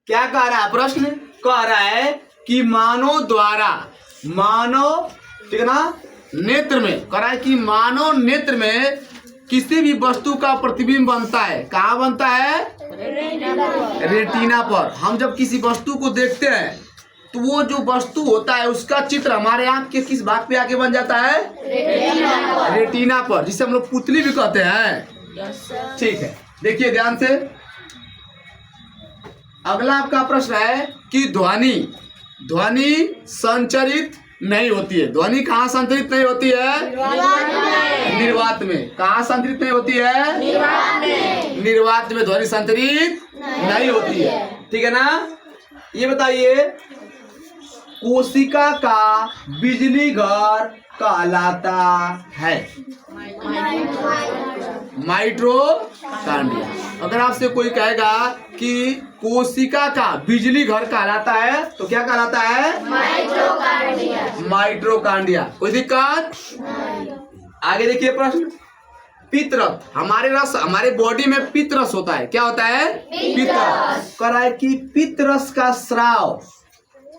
क्या कह रहा है प्रश्न? कह रहा है कि मानव द्वारा, मानव, ठीक है ना, नेत्र में, कह रहा है कि मानव नेत्र में किसी भी वस्तु का प्रतिबिंब बनता है। कहाँ बनता है? रेटिना पर। हम जब किसी वस्तु को देखते हैं तो वो जो वस्तु होता है उसका चित्र हमारे आंख के किस भाग पे आके बन जाता है? रेटिना पर, जिसे हम लोग पुतली भी कहते हैं। ठीक है, देखिए ध्यान से। अगला आपका प्रश्न है कि ध्वनि संचरित नहीं होती है। ध्वनि कहाँ संचरित नहीं होती है? निर्वात में। कहाँ संचरित नहीं होती है? निर्वात में ध्वनि संचरित नहीं होती है। ठीक है ना? ये बताइए, कोशिका का बिजली घर कहलाता है माइटोकॉन्ड्रिया। अगर आपसे कोई कहेगा कि कोशिका का बिजली घर कहलाता है तो क्या कहलाता है? माइटोकॉन्ड्रिया। कोई दिक्कत? आगे देखिए प्रश्न। पित्तरस, हमारे बॉडी में पित्तरस होता है। क्या होता है? पित्तरस। कह रहा है कि पित्तरस का स्राव,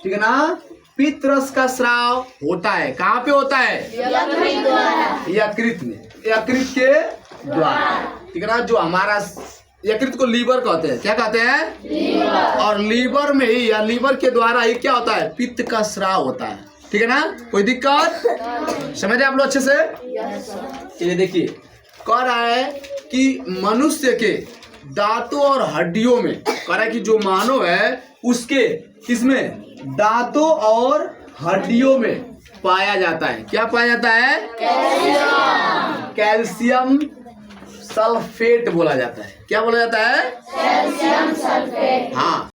ठीक है ना, पित्तरस का स्राव होता है। कहाँ पे होता है? यकृत में, यकृत के द्वारा, ठीक है ना। जो हमारा यकृत को लीवर कहते हैं। क्या कहते हैं? लीवर। और लीवर में ही या लीवर के द्वारा ही क्या होता है? पित्त का स्राव होता है। ठीक है ना? कोई दिक्कत? समझ रहे आप लोग अच्छे से? चलिए देखिए, कह रहा है कि मनुष्य के दांतों और हड्डियों में, कह रहा है कि जो मानव है उसके किसमें? दांतों और हड्डियों में पाया जाता है। क्या पाया जाता है? कैल्शियम सल्फेट बोला जाता है। क्या बोला जाता है? Calcium sulphate. हाँ।